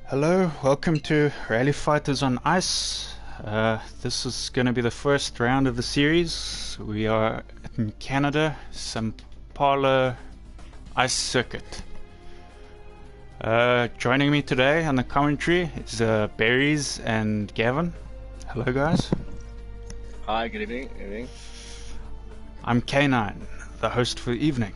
Hello, welcome to Rally Fighters on Ice. This is going to be the first round of the series. We are in Canada, São Paulo Ice Circuit. Joining me today on the commentary is Berries and Gavin. Hello guys. Hi, good evening. I'm K9, the host for the evening.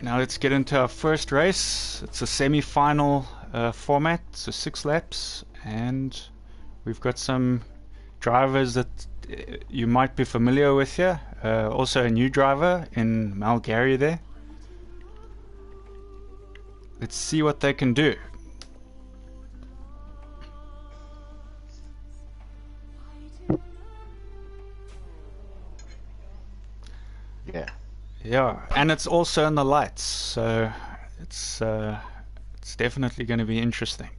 Now let's get into our first race. It's a semi-final format, so 6 laps, and we've got some drivers that you might be familiar with here. Also a new driver in Malgary there. Let's see what they can do. Yeah, and it's also in the lights, so it's definitely going to be interesting.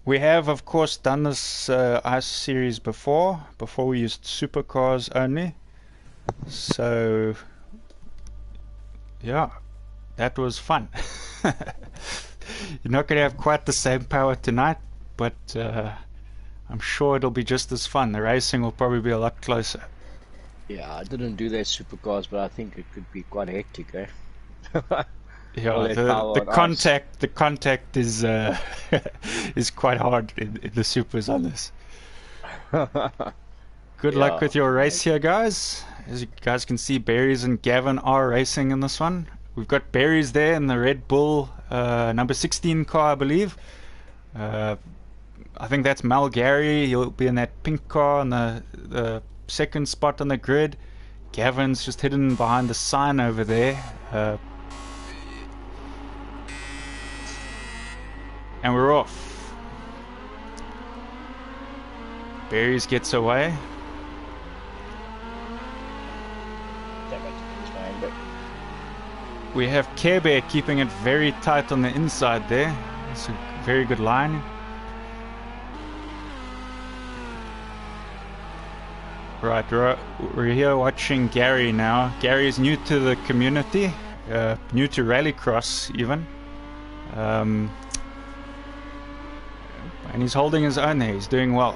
We have, of course, done this ice series before we used supercars only. So, yeah, that was fun. You're not going to have quite the same power tonight, but I'm sure it'll be just as fun. The racing will probably be a lot closer. Yeah, I didn't do their supercars, but I think it could be quite hectic, eh? Yeah, the contact is is quite hard in the supers on this. Good luck with your race here, guys. As you guys can see, Berries and Gavin are racing in this one. We've got Berries there in the Red Bull number 16 car, I believe. I think that's Malgary. He'll be in that pink car on the second spot on the grid. Gavin's just hidden behind the sign over there. And we're off. Berries gets away. We have Care Bear keeping it very tight on the inside there. It's a very good line. Right, we're here watching Gary now. Gary is new to the community, new to Rallycross even. And he's holding his own there, he's doing well.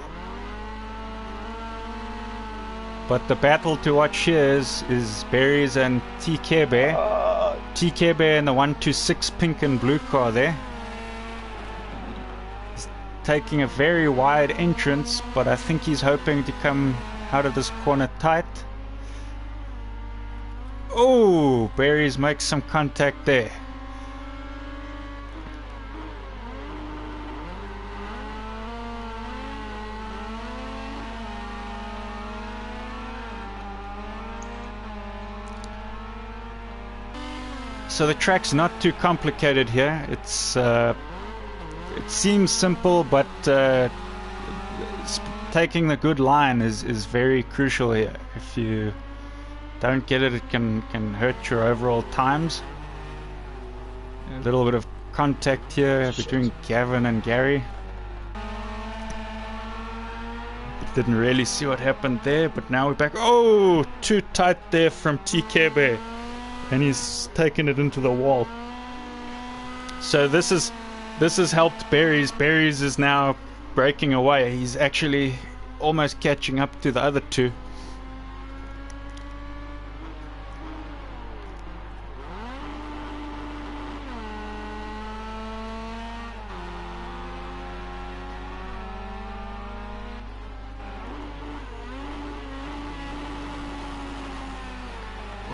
But the battle to watch here is Berries and TK Bear. TK Bear in the 126 pink and blue car there. He's taking a very wide entrance, but I think he's hoping to come out of this corner tight. Oh, Berries makes some contact there. So the track's not too complicated here. It seems simple, but taking the good line is very crucial here. If you don't get it, it can hurt your overall times. A little bit of contact here between Gavin and Gary. Didn't really see what happened there, but now we're back. Oh, too tight there from TK Bear. And he's taken it into the wall. So this has helped Berries. Berries is now breaking away. He's actually almost catching up to the other two.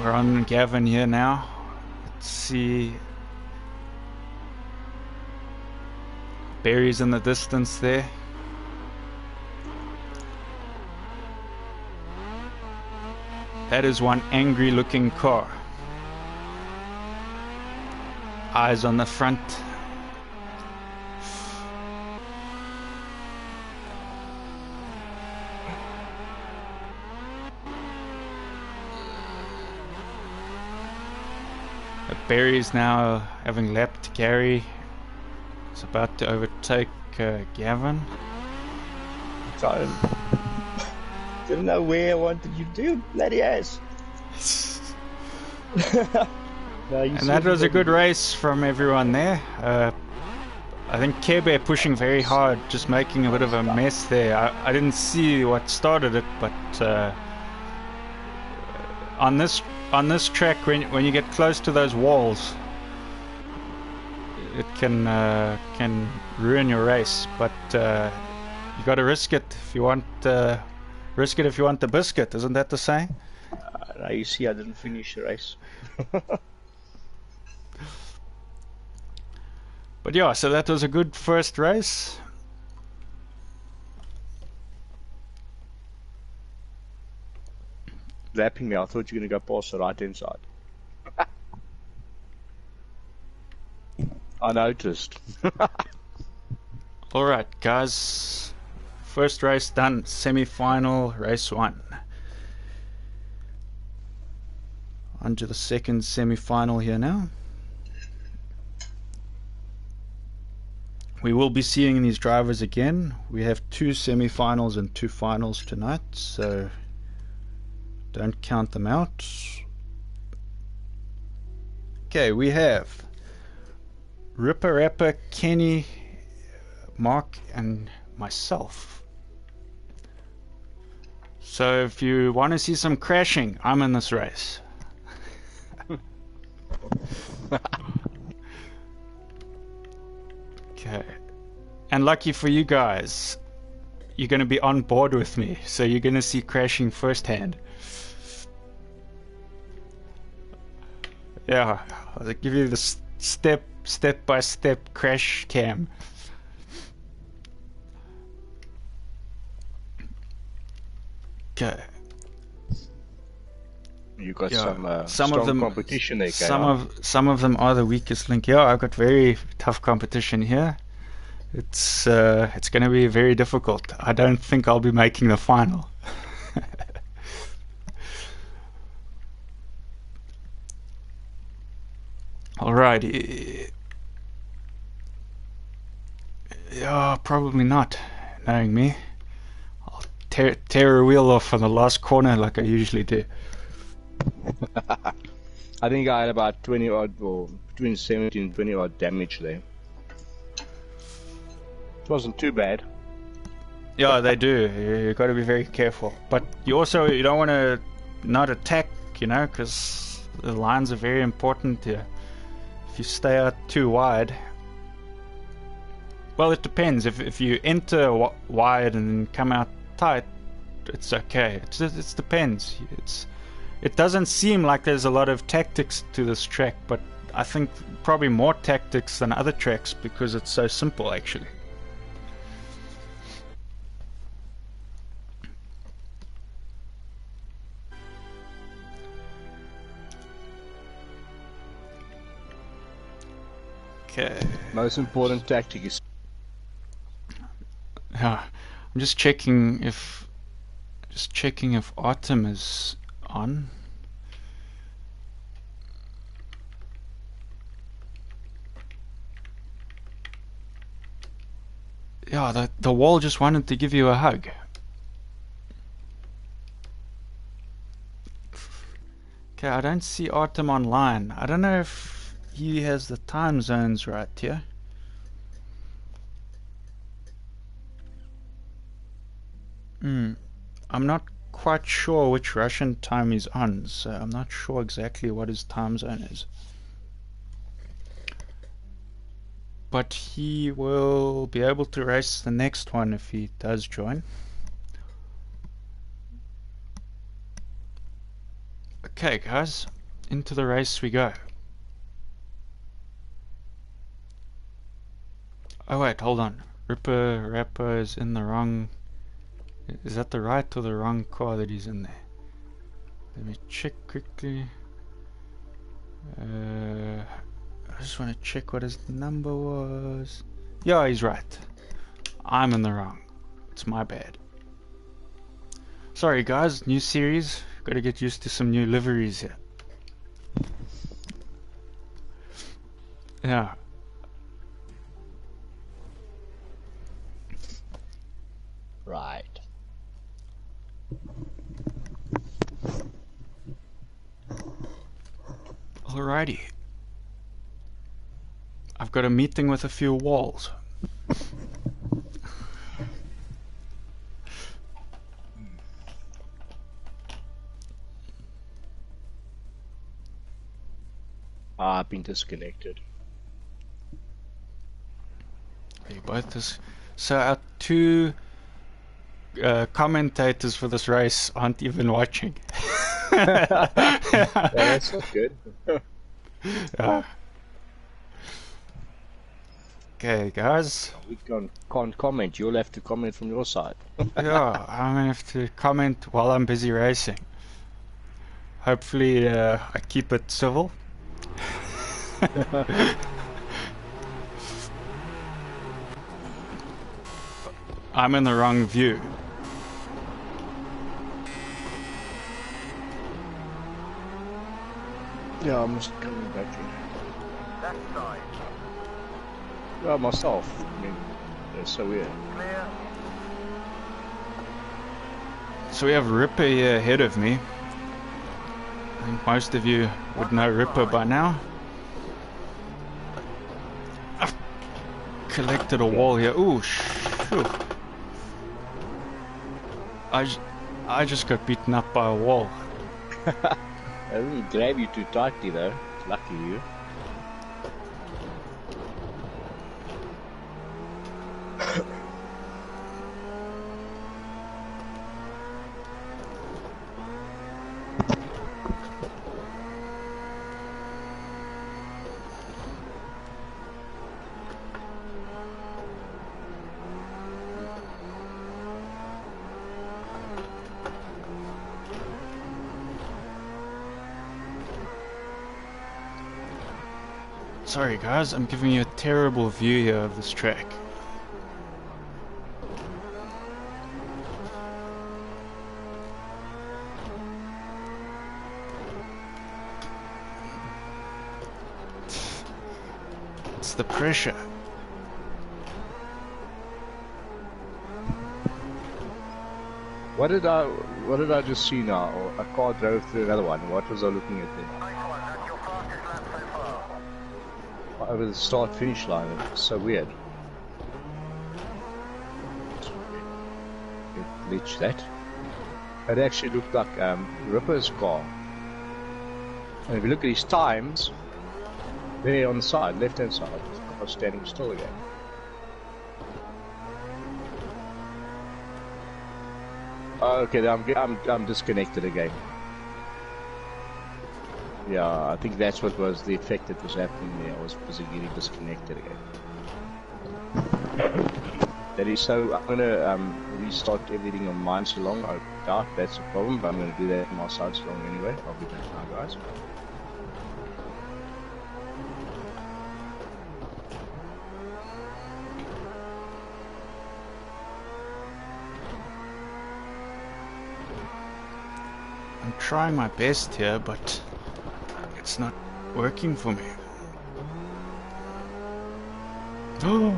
We're on Gavin here now. Let's see. Berries in the distance there. That is one angry looking car. Eyes on the front. Berries now having lapped Gary. He's about to overtake Gavin. Didn't know where I wanted you to do, bloody ass. And that was a good race from everyone there. I think Kebe pushing very hard, just making a bit of a mess there. I didn't see what started it, but on this track, when you get close to those walls, it can ruin your race. But you got to risk it if you want the biscuit. Isn't that the saying? You see, I didn't finish the race. But yeah, so that was a good first race. Lapping me, I thought you were going to go past the right hand side. I noticed. Alright, guys. First race done. Semi-final, race 1. On to the second semi-final here now. We will be seeing these drivers again. We have 2 semi-finals and 2 finals tonight, so don't count them out. Okay, we have Ripper Rapper, Kenny, Mark, and myself. So if you want to see some crashing, I'm in this race. Okay. And lucky for you guys, you're going to be on board with me, so you're going to see crashing firsthand. Yeah, I'll give you the step-by-step crash cam. Okay. You got Yeah, some of them competition there, some of them are the weakest link. Yeah, I've got very tough competition here. It's going to be very difficult. I don't think I'll be making the final. Alrighty. Yeah, probably not, knowing me. I'll tear a wheel off on the last corner like I usually do. I think I had about 20 odd, or between 17 and 20 odd damage there. It wasn't too bad. Yeah, they do. You got to be very careful. But you don't want to not attack, because the lines are very important here. If you stay out too wide, well, it depends. If you enter wide and then come out tight, it's okay. It depends. It doesn't seem like there's a lot of tactics to this track, but I think probably more tactics than other tracks because it's so simple, actually. Okay. Most important tactic is... Yeah, I'm just checking if Autumn is on. Yeah, the wall just wanted to give you a hug. Okay, I don't see Autumn online. I don't know if he has the time zones right here. I'm not quite sure which Russian time he's on, so I'm not sure exactly what his time zone is. But he will be able to race the next one if he does join. Okay, guys, into the race we go. Oh wait, hold on. Ripper Rapper is in the wrong... Is that the right or the wrong car that he's in there? Let me check quickly. I just want to check what his number was. Yeah, he's right. I'm in the wrong. It's my bad. Sorry guys, new series. Gotta get used to some new liveries here. Yeah. Right. Alrighty. I've got a meeting with a few walls. I've been disconnected. You both just so our two commentators for this race aren't even watching. Yeah, that's not good. Uh, okay, guys. We can't comment. You'll have to comment from your side. Yeah, I'm gonna have to comment while I'm busy racing. Hopefully, I keep it civil. I'm in the wrong view. Yeah, I'm just coming back in. Left side. Well, myself. I mean, it's so weird. Clear. So we have Ripper here ahead of me. I think most of you would know Ripper by now. I've collected a wall here. Ooh, shoo. I just got beaten up by a wall. I didn't grab you too tightly though. Lucky you. Sorry guys, I'm giving you a terrible view here of this track. It's the pressure. What did I just see now? A car drove through another one. What was I looking at there? Nice one. That's your fastest lap so far. Over the start finish line. It's so weird. Glitch that. It actually looked like Ripper's car. And if you look at his times, there on the side, left hand side, his car standing still again. Oh, okay, I'm disconnected again. Yeah, I think that's what was the effect that was happening there. I was busy getting disconnected again. That is so. I'm gonna restart everything on mine so long. I doubt that's a problem, but I'm gonna do that on my side so long anyway. I'll be back now, guys. I'm trying my best here, but it's not working for me. Oh!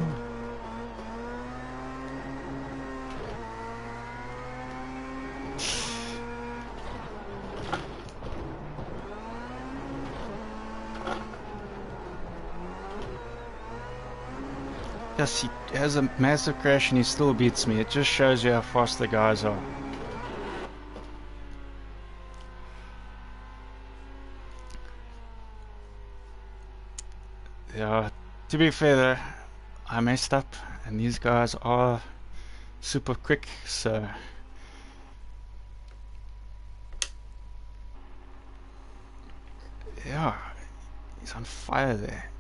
Yes, he has a massive crash and he still beats me. It just shows you how fast the guys are. Yeah, to be fair though, I messed up and these guys are super quick, so yeah, he's on fire there.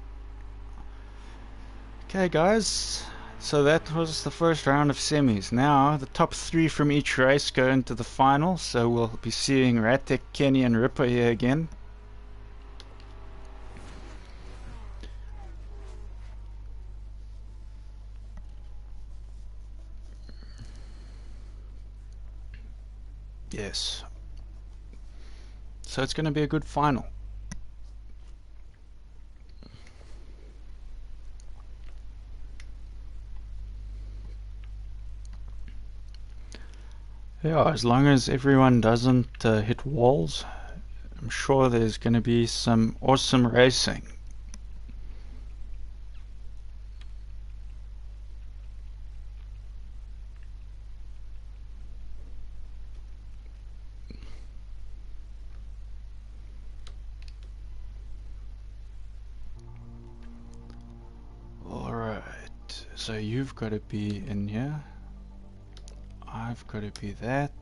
Okay guys, so that was the first round of semis. Now the top three from each race go into the final, so we'll be seeing Ratek, Kenny and Ripper here again. Yes. So it's going to be a good final. Yeah, as long as everyone doesn't hit walls, I'm sure there's going to be some awesome racing. So you've got to be in here. I've got to be that.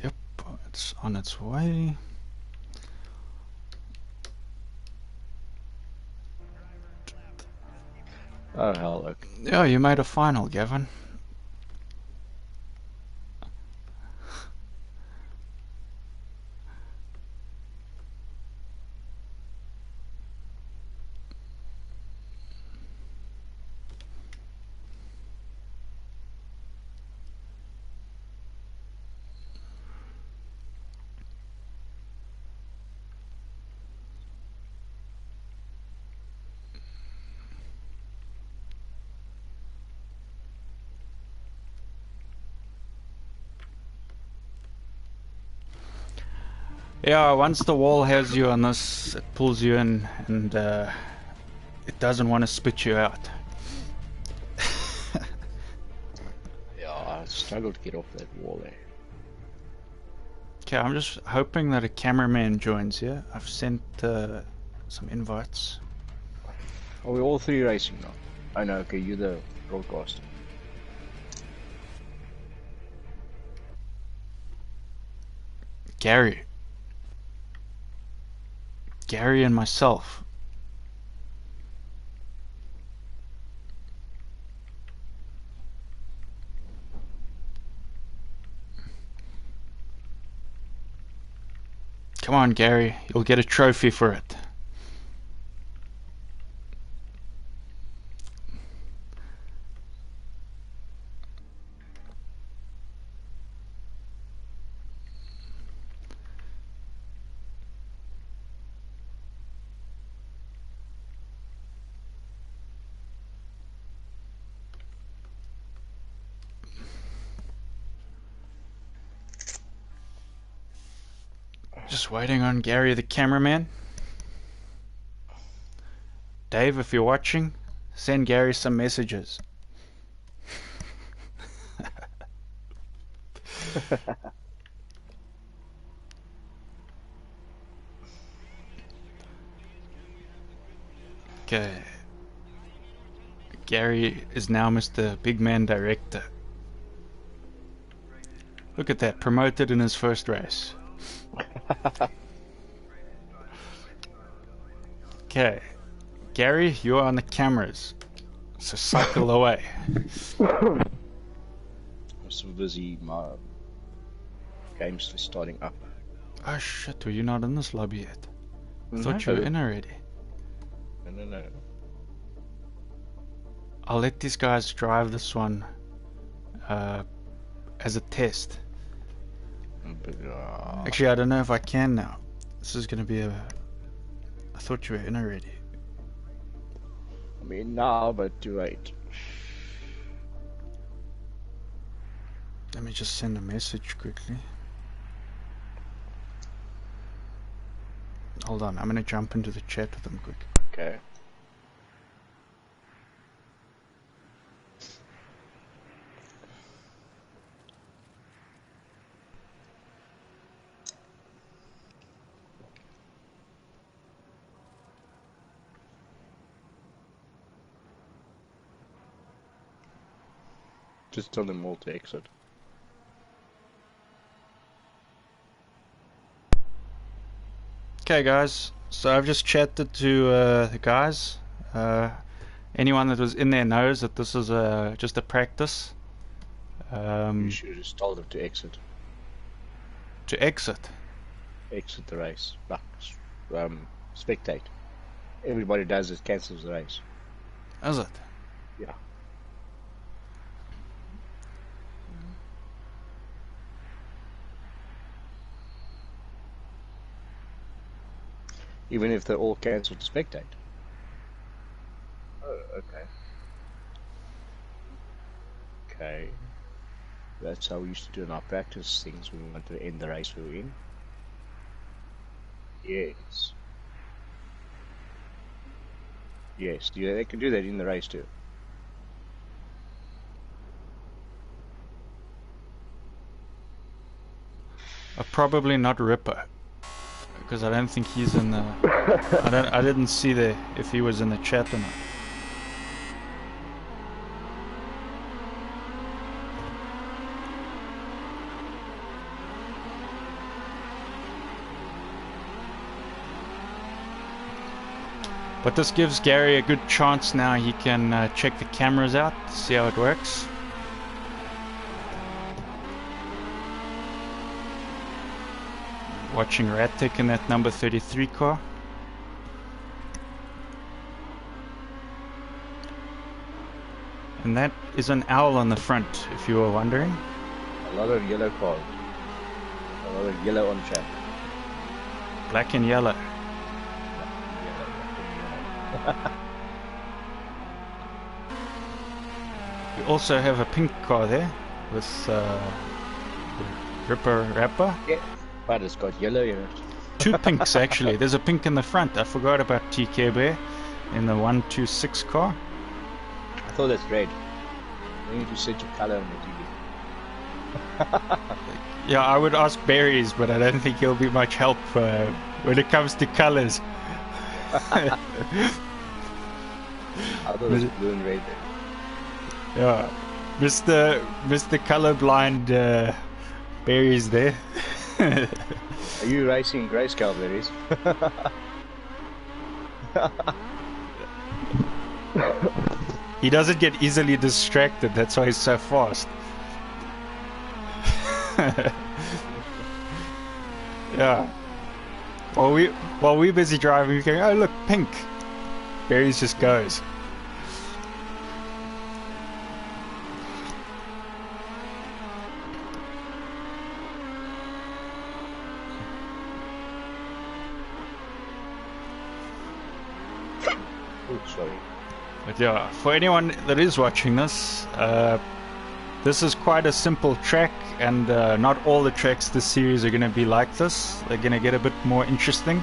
Yep, it's on its way. Oh hell, look. Yeah, you made a final, Gavin. Yeah, once the wall has you on this, it pulls you in and it doesn't want to spit you out. Yeah, I struggled to get off that wall there. Okay, I'm just hoping that a cameraman joins here. I've sent some invites. Are we all three racing now? Oh no, okay, you're the broadcaster. Gary and myself. Come on, Gary, you'll get a trophy for it. Just waiting on Gary the cameraman. Dave, if you're watching, send Gary some messages. Okay. Gary is now Mr. Big Man Director. Look at that, promoted in his first race. Okay. Gary, you're on the cameras. So cycle away. I'm so busy, my game's just starting up. Oh shit, were you not in this lobby yet? I thought No. you were in already. No. I'll let these guys drive this one as a test. But, Actually, I don't know if I can now. This is gonna be a... I thought you were in already. I mean now, but too late. Let me just send a message quickly. Hold on, I'm gonna jump into the chat with them quick. Okay. Just tell them all to exit. Okay guys, so I've just chatted to the guys. Anyone that was in there knows that this is just a practice. You should have just told them to exit. To exit. Exit the race. Like, spectate. Everybody does it, cancels the race. Is it? Yeah. Even if they're all cancelled to spectate. Oh, okay. Okay. That's how we used to do in our practice things when we wanted to end the race we were in. Yes. Yes, yeah, they can do that in the race too. Probably not Ripper. because I don't think he's in the. I didn't see there if he was in the chat or not. But this gives Gary a good chance now. He can check the cameras out, see how it works. Watching Ratic in that number 33 car. And that is an owl on the front, if you were wondering. A lot of yellow cars. A lot of yellow on track. Black and yellow. We also have a pink car there with the Ripper Rapper. Yeah, but it's got yellow in it. Two pinks actually. There's a pink in the front. I forgot about TK Bear in the 126 car. I thought that's red. You need to set your color on the TV. Yeah, I would ask Berries, but I don't think he'll be much help when it comes to colors. I thought it was blue and red. Yeah, Mr. Colorblind Berries there. Are you racing grayscale berries? He doesn't get easily distracted, that's why he's so fast. Yeah. While we're busy driving, we go, oh look, pink. Berries just goes. Oh, sorry. But yeah, for anyone that is watching this, this is quite a simple track, and not all the tracks this series are going to be like this. They're going to get a bit more interesting.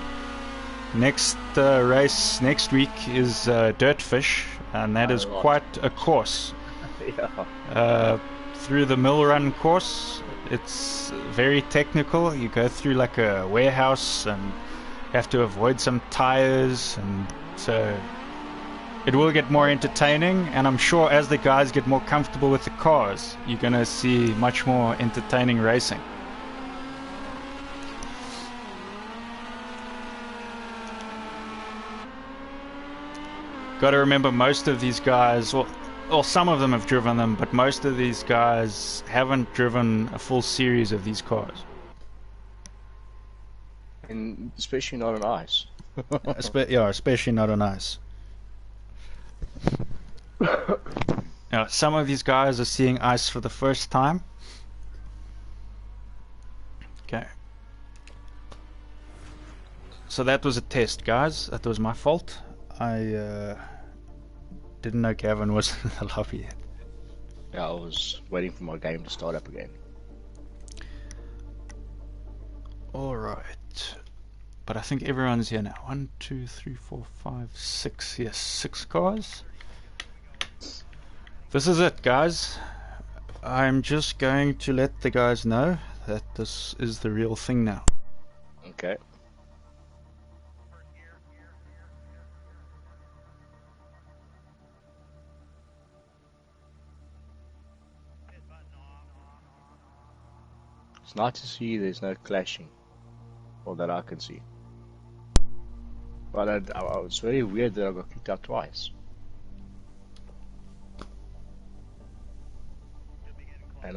Next race next week is Dirtfish, and that is quite a course. Yeah. Through the mill run course, it's very technical. You go through like a warehouse and have to avoid some tires, and so it will get more entertaining, and I'm sure as the guys get more comfortable with the cars, you're going to see much more entertaining racing. Got to remember, most of these guys, or some of them have driven them, but most of these guys haven't driven a full series of these cars. And especially not on ice. Yeah, especially not on ice. Now, some of these guys are seeing ice for the first time. Okay. So that was a test, guys. That was my fault. I didn't know Gavin was in the lobby yet. Yeah, I was waiting for my game to start up again. Alright. But I think everyone's here now. 1, 2, 3, 4, 5, 6. Yes, 6 cars. This is it, guys. I'm just going to let the guys know that this is the real thing now. Okay. It's nice to see there's no clashing, or that I can see. But it's very weird that I got kicked out twice. And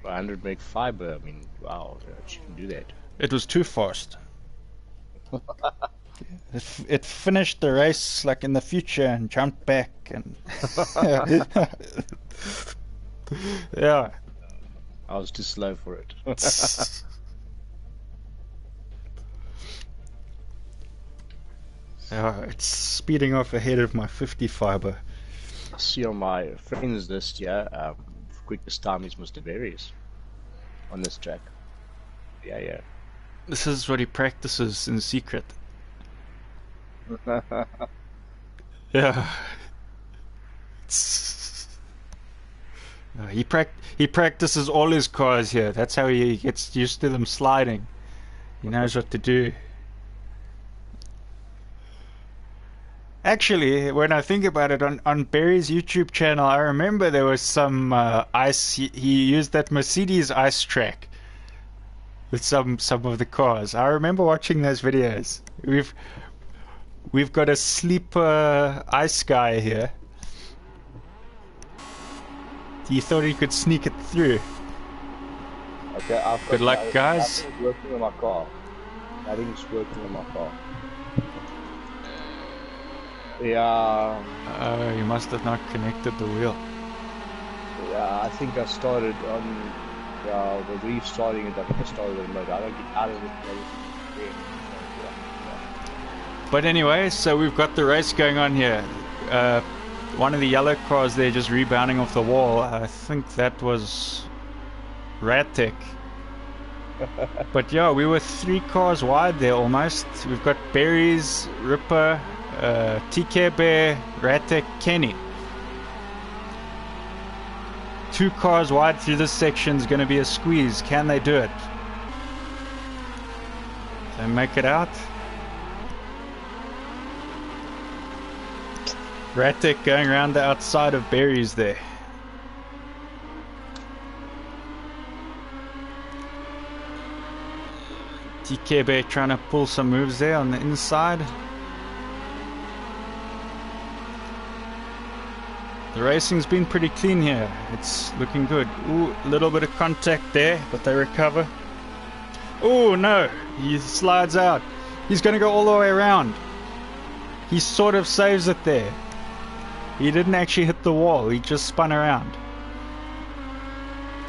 100 meg fiber, I mean, wow, she can do that. It was too fast. It finished the race like in the future and jumped back and yeah. I was too slow for it. Yeah, it's speeding off ahead of my 50 fiber. I see on my friends list, yeah, quickest time is Mr. Berries on this track. Yeah. This is what he practices in secret. Yeah. He practices all his cars here. That's how he gets used to them sliding. He knows what to do. Actually, when I think about it, on Barry's YouTube channel, I remember there was some ice. He used that Mercedes ice track with some of the cars. I remember watching those videos. We've got a sleeper ice guy here. He thought he could sneak it through. Okay, I've got Good luck, guys. Nothing's working on my car. Nothing's working on my car. Yeah, You must have not connected the wheel. yeah, I think I started on, the restarting it. I think I started on mode. I don't get out of it. But anyway, so we've got the race going on here. One of the yellow cars there just rebounding off the wall. I think that was Radtech. But yeah, we were 3 cars wide there almost. We've got Berries, Ripper, TK Bear, Radtech, Kenny. 2 cars wide through this section is going to be a squeeze. Can they do it? They make it out. Radtech going around the outside of Berries there. TK Bear trying to pull some moves there on the inside. The racing's been pretty clean here. It's looking good. Ooh, a little bit of contact there, but they recover. Oh no, he slides out. He's going to go all the way around. He sort of saves it there. He didn't actually hit the wall, he just spun around.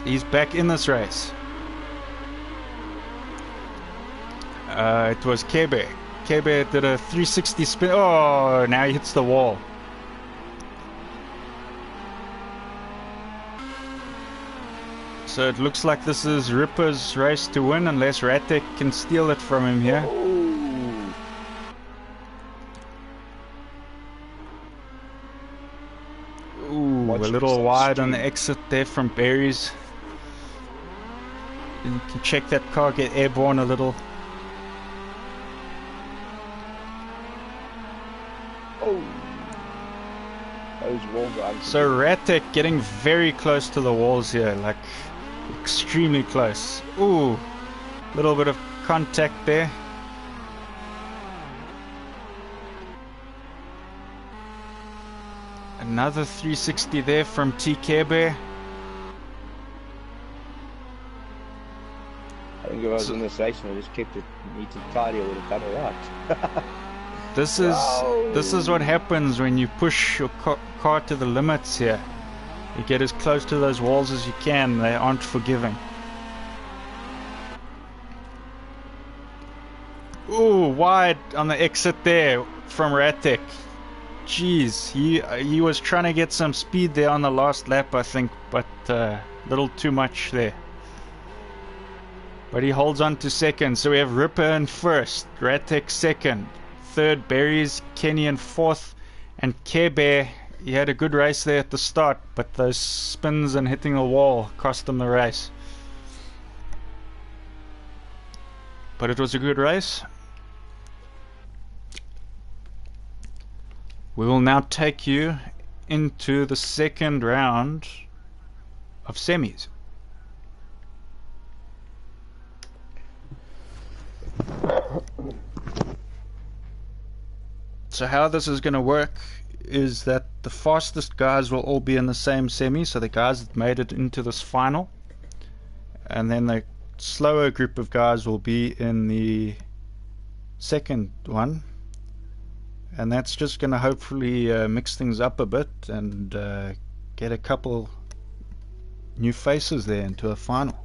He's back in this race. It was Kebe. Kebe did a 360 spin. Oh, now he hits the wall. So it looks like this is Ripper's race to win unless Radtech can steal it from him here. Ooh, a little wide on the exit there from Berries. You can check that car get airborne a little. Oh, those walls are So Radtech getting very close to the walls here, like extremely close. Ooh, little bit of contact there. Another 360 there from TK Bear. I think if I was in this race and I just kept it neat and tidy, I would have done it right. This is what happens when you push your car to the limits here. You get as close to those walls as you can. They aren't forgiving. Ooh, wide on the exit there from Radtech. Jeez, he was trying to get some speed there on the last lap, I think, but a little too much there. But he holds on to second, so we have Ripper in first, Radtech second, third Berries, Kenny in fourth, and Care Bear. He had a good race there at the start, but those spins and hitting the wall cost him the race. But it was a good race. We will now take you into the second round of semis. So how this is going to work is that the fastest guys will all be in the same semi, so the guys that made it into this final, and then the slower group of guys will be in the second one. And that's just going to hopefully mix things up a bit and get a couple new faces there into a final.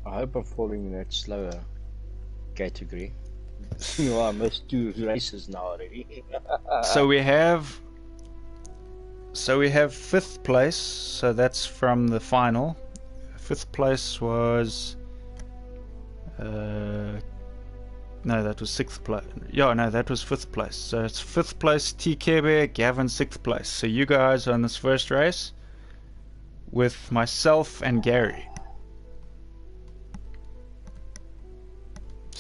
I hope I'm falling in that slower category. You know, I missed 2 races now already. So we have 5th place, so that's from the final. 5th place was no, that was 6th place. Yeah, no, that was 5th place. So it's 5th place TK Bear, Gavin 6th place. So you guys are in this first race with myself and Gary.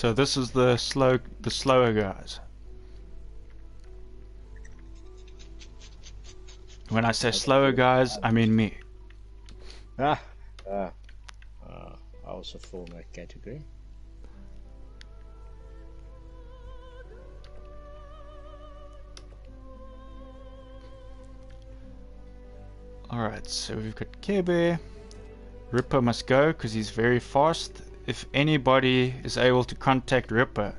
So this is the slower guys. When I say slower guys, I mean me. I also fall in that category. Alright, so we've got Kebe. Ripper must go because he's very fast. If anybody is able to contact Ripper,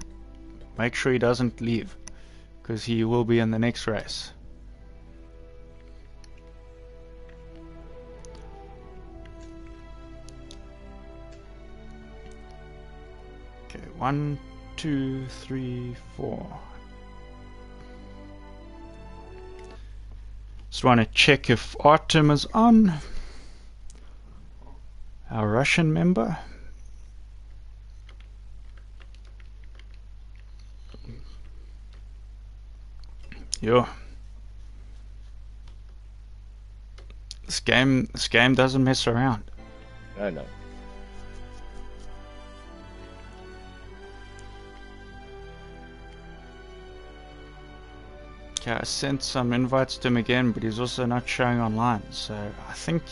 make sure he doesn't leave because he will be in the next race. Okay, 1, 2, 3, 4. Just want to check if Artem is on. Our Russian member. Yo. This game doesn't mess around. No. Okay, I sent some invites to him again, but he's also not showing online. So I think,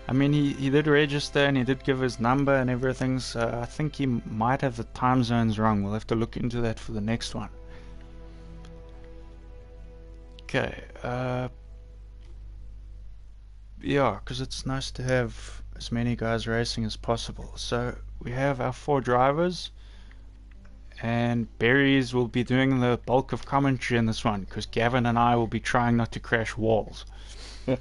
I mean, he did register and he did give his number and everything. So I think he might have the time zones wrong. We'll have to look into that for the next one. Okay, yeah, because it's nice to have as many guys racing as possible. So we have our 4 drivers, and Berries will be doing the bulk of commentary in this one, because Gavin and I will be trying not to crash walls. The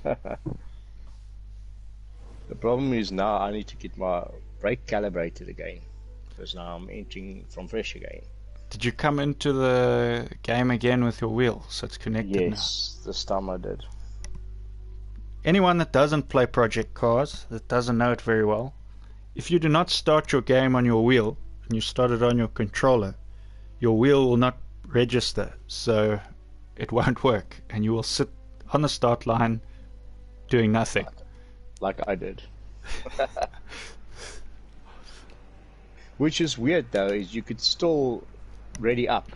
problem is now I need to get my brake calibrated again, because now I'm entering from fresh again. Did you come into the game again with your wheel, so it's connected now? Yes, this time I did. Anyone that doesn't play Project Cars, that doesn't know it very well, if you do not start your game on your wheel, and you start it on your controller, your wheel will not register, so it won't work, and you will sit on the start line doing nothing. Like I did. Which is weird though, is you could still ready up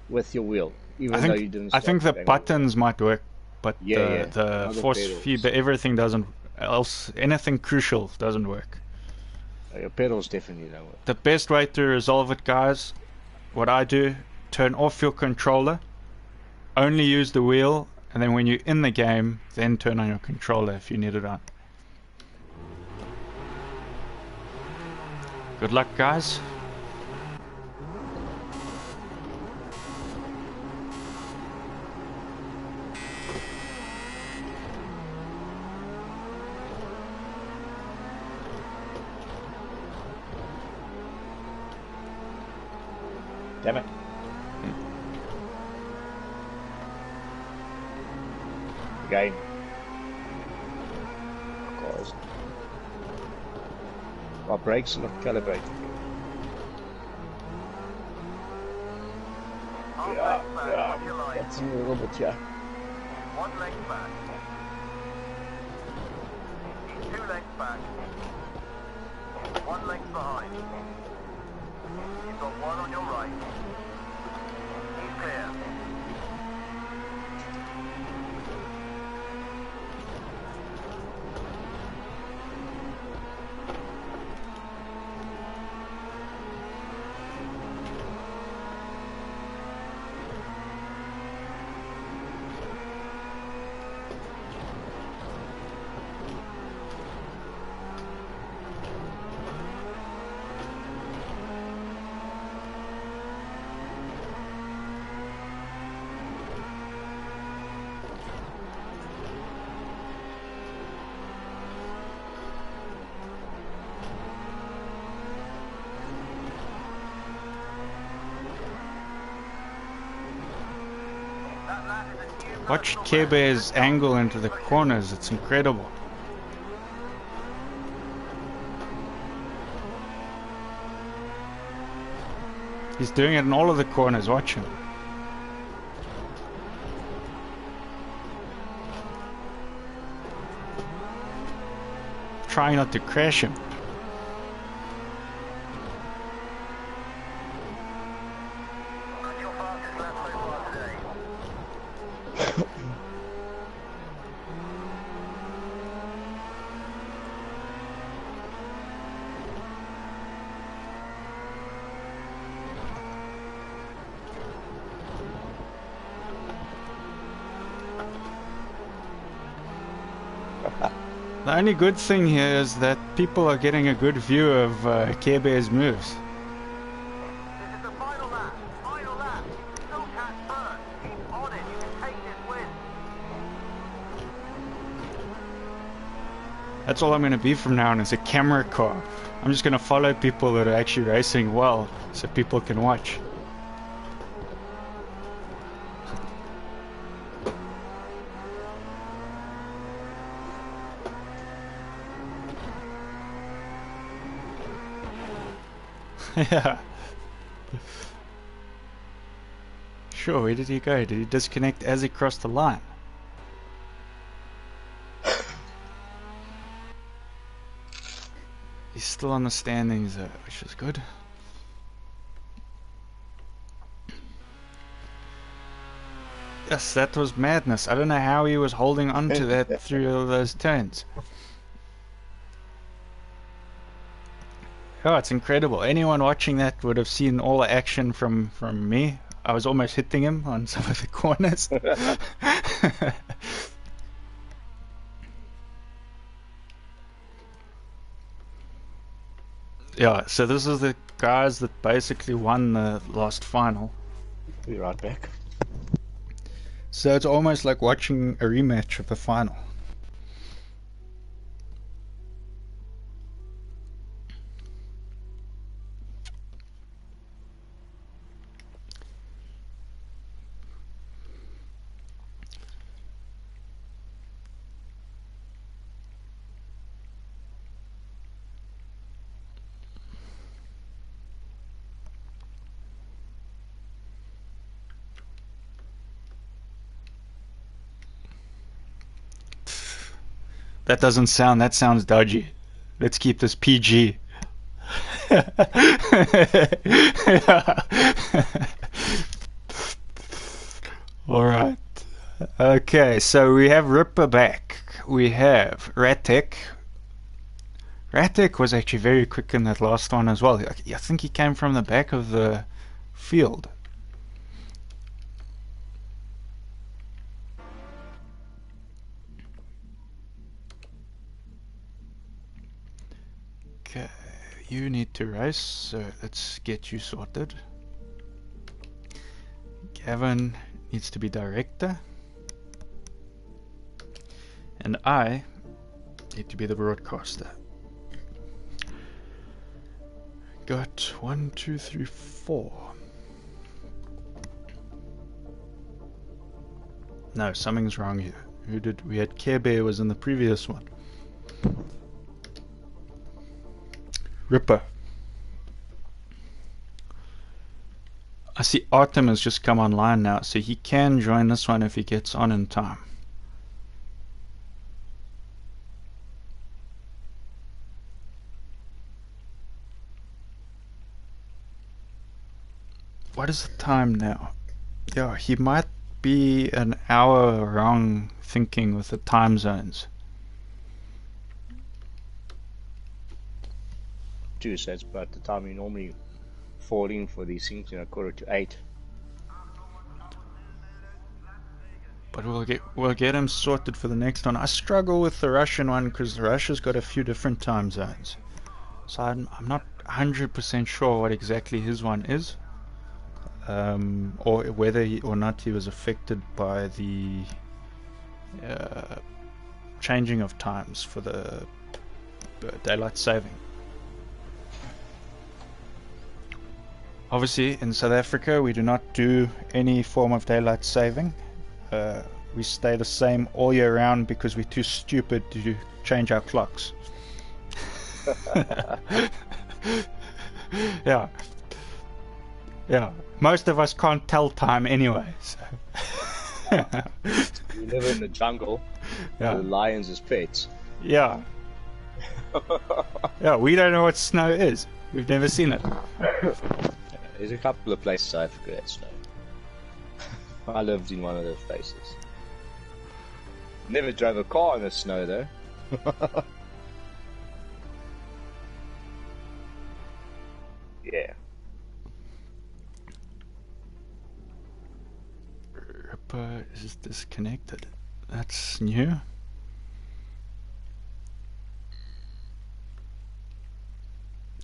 with your wheel, even though you didn't I start think the game. buttons might work, but Yeah, the other force pedals. feed, everything doesn't, else anything crucial doesn't work. Your pedals definitely don't work. The best way to resolve it, guys, what I do, turn off your controller, only use the wheel, and then when you're in the game, then turn on your controller if you need it on. Good luck, guys. Damn it. Again. Of course. My brakes are not calibrated. Yeah. That's a little bit, yeah. 1 length back. 2 lengths back. 1 length behind. You've got 1 on your right. He's clear. Watch Kebe's angle into the corners, it's incredible. He's doing it in all of the corners, watch him. Trying not to crash him. The only good thing here is that people are getting a good view of Care Bear's moves. This is the final lap. Final lap. Still catch first. Keep on it. You can take this win. That's all I'm going to be from now on, is a camera car. I'm just going to follow people that are actually racing well, so people can watch. Yeah. Sure, where did he go? Did he disconnect as he crossed the line? He's still on the standings, which is good. Yes, that was madness. I don't know how he was holding on to that through all those turns. Oh, it's incredible. Anyone watching that would have seen all the action from me. I was almost hitting him on some of the corners. Yeah, so this is the guys that basically won the last final. Be right back. So it's almost like watching a rematch of the final. That doesn't sound, that sounds dodgy. Let's keep this PG. Alright. Okay, so we have Ripper back. We have Ratek. Ratek was actually very quick in that last one as well. I think he came from the back of the field. Okay, you need to race, so let's get you sorted. Gavin needs to be director. And I need to be the broadcaster. Got 1, 2, 3, 4. No, something's wrong here. Who did we had? Care Bear was in the previous one. Ripper. I see Artem has just come online now, so he can join this one if he gets on in time. What is the time now? Yeah, he might be an hour wrong thinking with the time zones. So it's about the time you normally fall in for these things, 7:45. But we'll get him sorted for the next one. I struggle with the Russian one because Russia's got a few different time zones, so I'm not 100% sure what exactly his one is, or whether or not he was affected by the changing of times for the daylight saving. Obviously, in South Africa, we do not do any form of daylight saving. We stay the same all year round because we're too stupid to change our clocks. Yeah. Yeah. Most of us can't tell time anyway. So. We live in the jungle. Yeah. With lions as pets. Yeah. Yeah, we don't know what snow is. We've never seen it. There's a couple of places I forget that snow. I lived in one of those places. Never drove a car in the snow though. Yeah. Ripper is disconnected. That's new.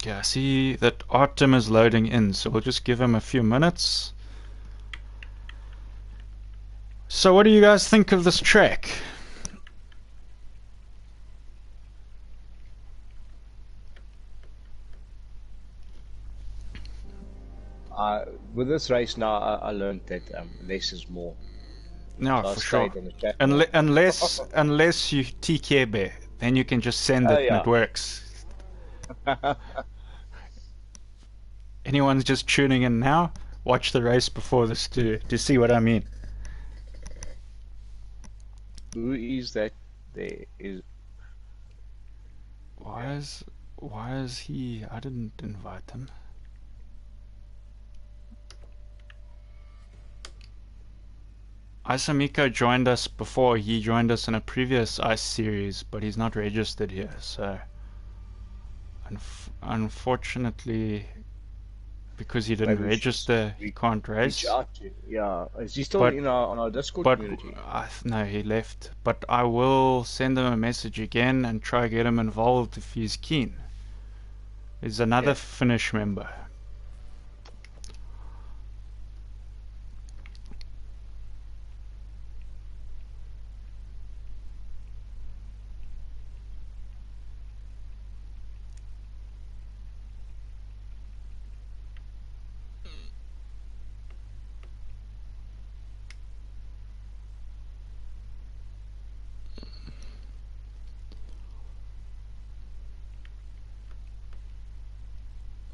Okay, I see that Artem is loading in, so we'll just give him a few minutes. So what do you guys think of this track? With this race now, I learned that less is more. No, So I for sure. stayed on the track. Unless you TK bear, then you can just send it and Yeah. it works. Anyone's just tuning in now, watch the race before this to see what I mean. Who is that? There is. Why is he? I didn't invite him. Isamiko joined us before. He joined us in a previous Ice series, but he's not registered here, so unfortunately, because he didn't Maybe we should register, he can't race. reach out to. Yeah, is he still But- in on our Discord But community? no, he left. But I will send him a message again and try get him involved if he's keen. He's another Yeah. Finnish member.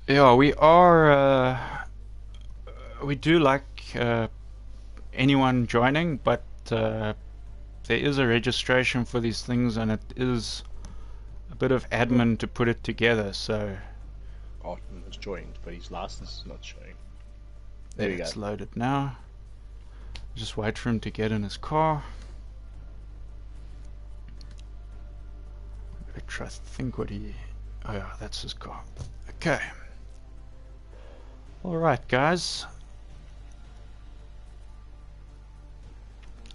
Yeah, we are. We do like anyone joining, but there is a registration for these things, and it is a bit of admin to put it together. So Artem has joined, but his license is not showing. There we go. it's loaded now. Just wait for him to get in his car. I try to think what he. Oh yeah, that's his car. Okay. Alright, guys.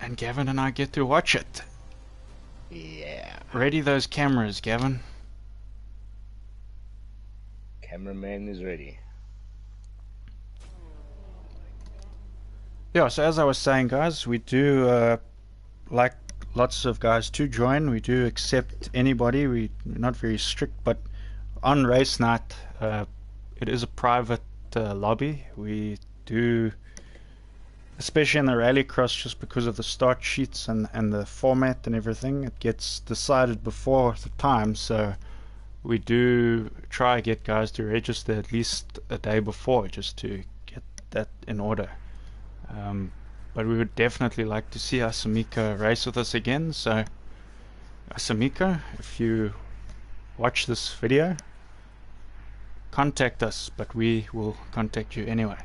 And Gavin and I get to watch it. Yeah. Ready those cameras, Gavin. Cameraman is ready. Yeah, so as I was saying, guys, we do like lots of guys to join. We do accept anybody. We're not very strict, but on race night, it is a private lobby. We do, especially in the rallycross, just because of the start sheets and the format and everything, it gets decided before the time. So we do try to get guys to register at least a day before, just to get that in order. But we would definitely like to see Asamika race with us again. So Asamika, if you watch this video, contact us, but we will contact you anyway.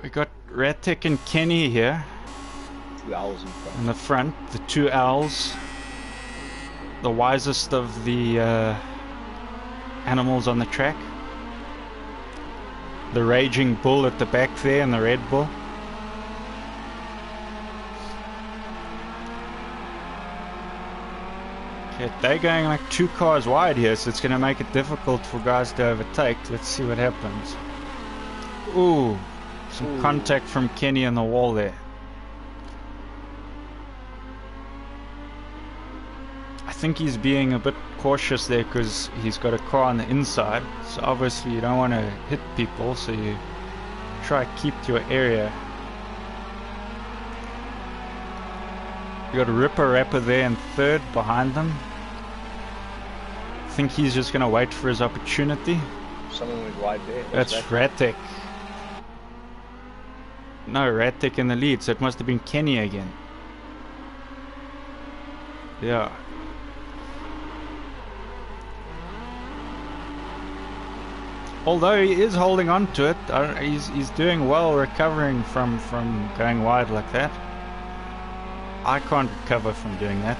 We got Ratek and Kenny here 2 hours in front. in the front, the two owls, the wisest of the animals on the track. The raging bull at the back there and the Red Bull. Okay, they're going like 2 cars wide here, so it's going to make it difficult for guys to overtake. Let's see what happens. Ooh, some contact from Kenny on the wall there. I think he's being a bit cautious there because he's got a car on the inside, so obviously you don't want to hit people, so you try to keep to your area. You got a Ripper Rapper there in third behind them. I think he's just going to wait for his opportunity. Someone went wide there. That's Ratek. No, Ratek in the lead, so it must have been Kenny again. Yeah. Although he is holding on to it, he's doing well recovering from going wide like that. I can't recover from doing that.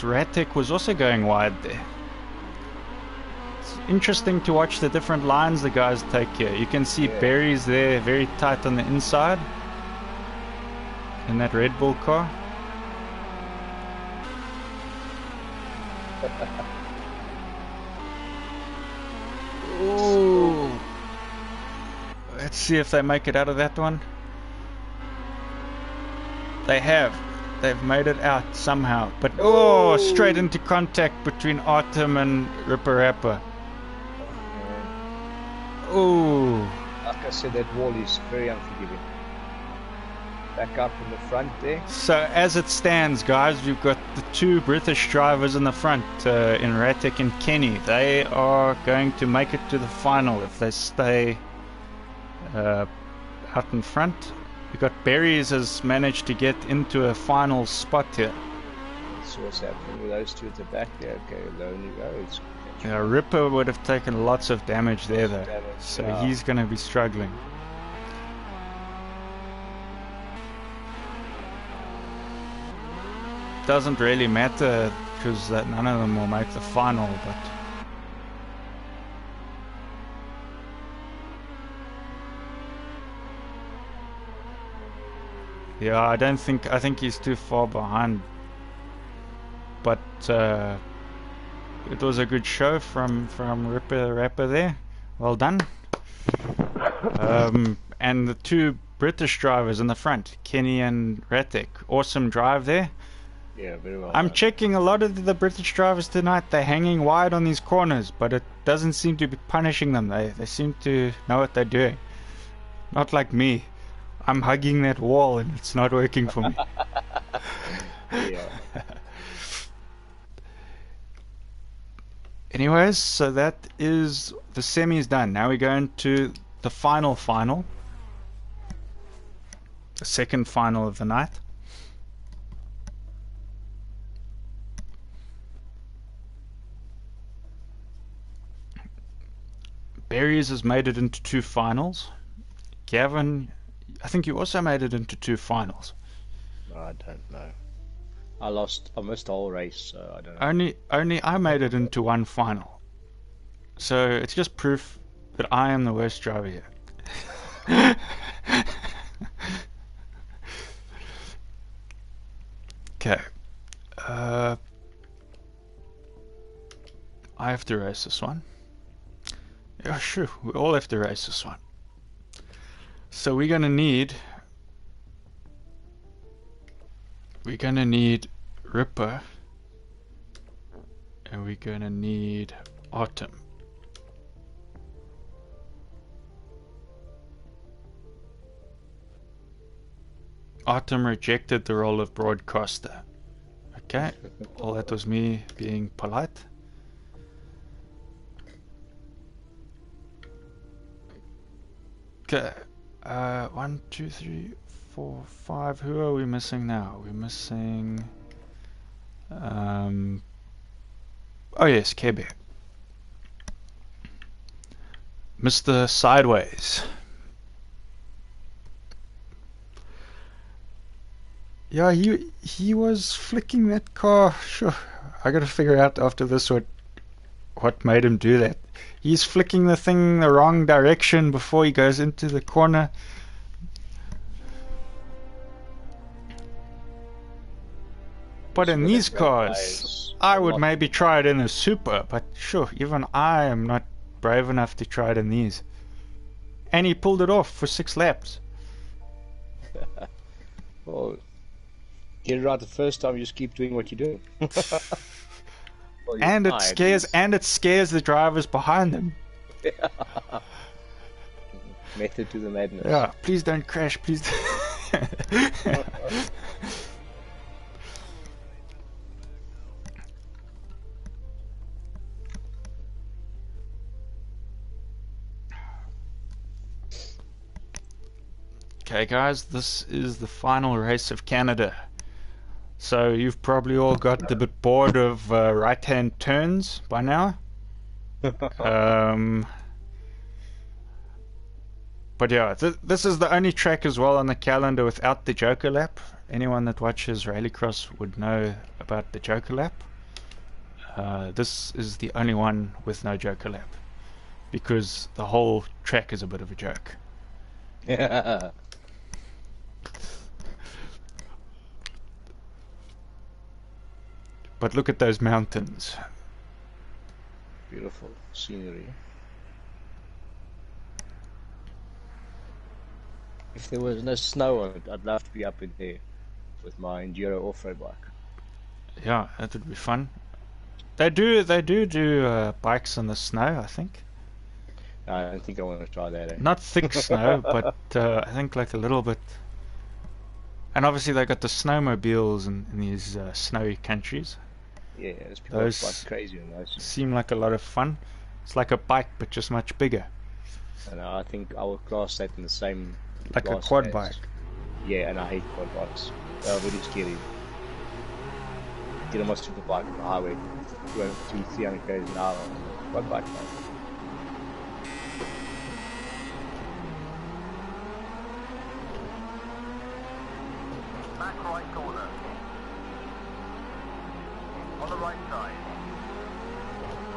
Ratek was also going wide there. interesting to watch the different lines the guys take here. You can see Barry's there, very tight on the inside in that Red Bull car. Ooh. Let's see if they make it out of that one. They have. They've made it out somehow. But oh, straight into contact between Artem and Ripper Rapper. Ooh. Like I said, that wall is very unforgiving. Back up in the front there. So as it stands, guys, we've got the two British drivers in the front, in Ratek and Kenny. They are going to make it to the final if they stay out in front. We've got Berries has managed to get into a final spot here. That's what's happening with those two at the back there. Okay, lonely roads. Yeah, Ripper would have taken lots of damage there though, so yeah. he's going to be struggling. Doesn't really matter because none of them will make the final, but yeah, I think he's too far behind, but it was a good show from Ripper Rapper there. Well done. And the two British drivers in the front, Kenny and Ratek, awesome drive there. Yeah, very well. I'm checking a lot of the British drivers tonight. They're hanging wide on these corners, but it doesn't seem to be punishing them. They seem to know what they're doing. Not like me. I'm hugging that wall and it's not working for me. Yeah. Anyways, so that is the semis done. Now we go into the final. The second final of the night. Berries has made it into two finals. Gavin, I think you also made it into two finals. I don't know. I missed the whole race, so I don't know. Only I made it into one final. So it's just proof that I am the worst driver here. Okay. I have to race this one. Yeah, sure. We all have to race this one. So we're gonna need Ripper, and we're gonna need Autumn. Autumn rejected the role of broadcaster. Okay, well that was me being polite. Okay, 1, 2, 3, 4, 5. Who are we missing now? We're missing. Oh yes, Kebe. Mr. Sideways. Yeah, he was flicking that car. Sure, I gotta figure out after this what made him do that. He's flicking the thing the wrong direction before he goes into the corner. But in these cars, I would maybe try it in a super, but sure, even I am not brave enough to try it in these. And he pulled it off for 6 laps. Well, get it right the first time, you just keep doing what you're doing. Well, and it scares the drivers behind them. Method to the madness. Yeah, please don't crash, please. Okay guys, this is the final race of Canada. So you've probably all got a bit bored of right-hand turns by now. But yeah, this is the only track as well on the calendar without the Joker lap. Anyone that watches Rallycross would know about the Joker lap. This is the only one with no joker lap, because the whole track is a bit of a joke. Yeah. But look at those mountains. Beautiful scenery. If there was no snow on it, I'd love to be up in there with my enduro off-road bike. Yeah, that would be fun. They do bikes in the snow, I think. No, I don't think I want to try that. Not thick snow, but I think like a little bit. And obviously they got the snowmobiles in these snowy countries. Yeah, there's people Those like crazy on those. seem like a lot of fun. It's like a bike, but just much bigger. And I think I would class that in the same. Like a class quad as- bike. Yeah, and I hate quad bikes. They're really scary. Get on my super bike on the highway, 300 km an hour. Quad bike, man. Back right corner. On the right side.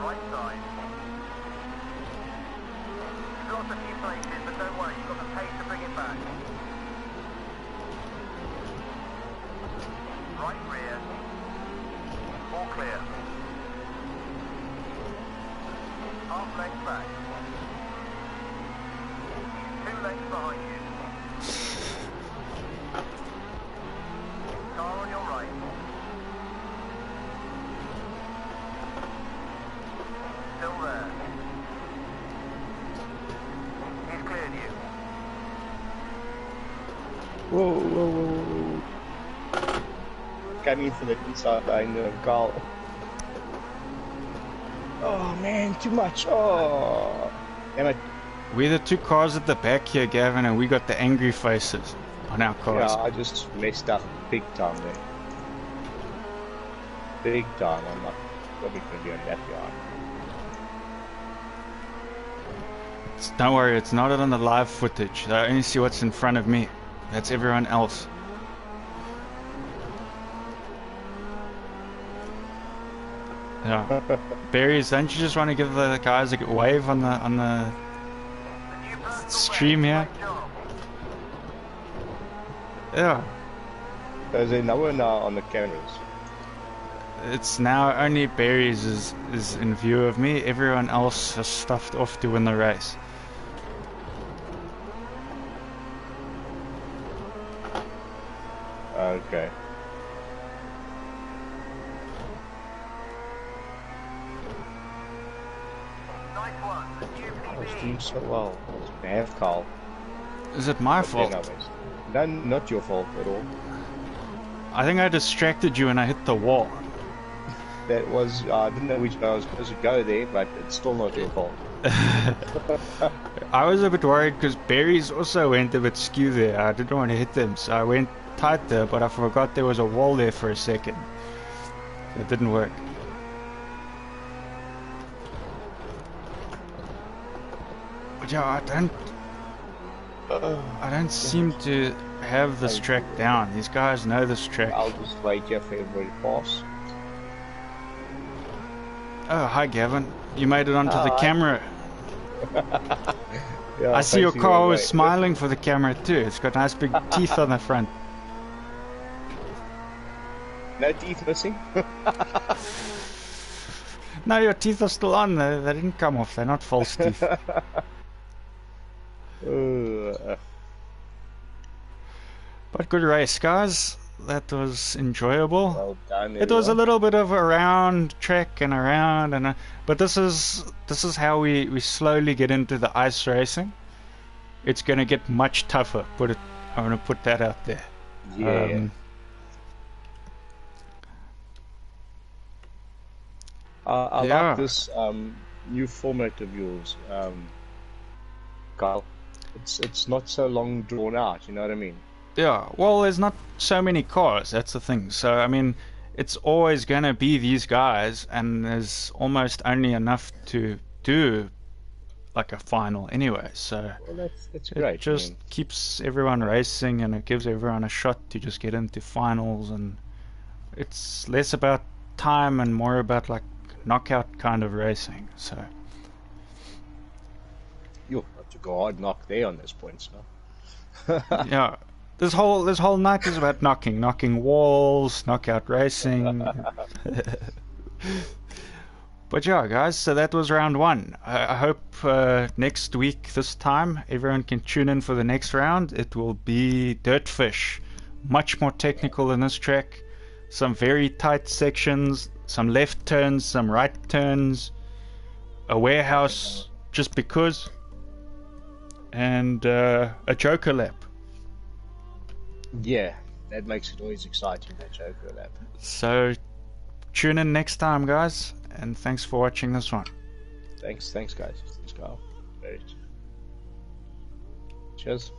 Right side. You've lost a few places, but don't worry, you've got the pace to bring it back. Right rear. All clear. Half length back. 2 lengths behind you. Car on your right. Still there. He's cleared you. Whoa, whoa, whoa, whoa. Coming for the inside line, Carl. Oh man, too much. Oh. Damn it. We're the two cars at the back here, Gavin, and we got the angry faces on our cars. Yeah, I just messed up big time there. Big time. I'm not probably going to be on that yard. Don't worry, it's not on the live footage. I only see what's in front of me. That's everyone else. Yeah. Berries, don't you just want to give the guys a wave on the The new personal stream best. here? Great job. Yeah. There's another now on the cameras. It's now only Berries is in view of me. Everyone else has stuffed off to win the race. Okay. Nice one. The new I was PB. doing so well. It's bad, Carl. Is it my But fault? then I was- No, not your fault at all. I think I distracted you and I hit the wall. That was, I didn't know which way I was supposed to go there, but it's still not your fault. I was a bit worried because Berries also went a bit skew there. I didn't want to hit them, so I went tight there, but I forgot there was a wall there for a second. It didn't work. But yeah, I don't seem to have this track down. These guys know this track. I'll just wait here for everybody to pass. Oh, hi Gavin. You made it onto the Hi. camera. Yeah, I see your facing car the was way. smiling for the camera too. It's got nice big teeth on the front. No teeth missing? No, your teeth are still on. They didn't come off. They're not false teeth. But good race, guys. That was enjoyable. Well done, It was a everyone. little bit of a round track and around, but this is how we slowly get into the ice racing. It's gonna get much tougher. I want to put that out there. Yeah. I yeah. like this new format of yours, Carl. It's not so long drawn out, you know what I mean? Yeah, well, there's not so many cars, that's the thing. So, I mean, it's always going to be these guys, and there's almost only enough to do like a final anyway. So, Well, that's it great. just keeps everyone racing, and it gives everyone a shot to just get into finals. And it's less about time and more about like knockout kind of racing. So You'll have to go hard knock there on those points now. yeah, this whole night is about knocking walls, knockout racing. But yeah, guys, so that was round one. I hope next week, this time, everyone can tune in for the next round. It will be Dirtfish. Much more technical than this track. Some very tight sections, some left turns, some right turns, a warehouse just because, and a Joker lap. Yeah, that makes it always exciting, that Joker lap. So tune in next time, guys, and thanks for watching this one. Thanks guys. Let's go. Cheers.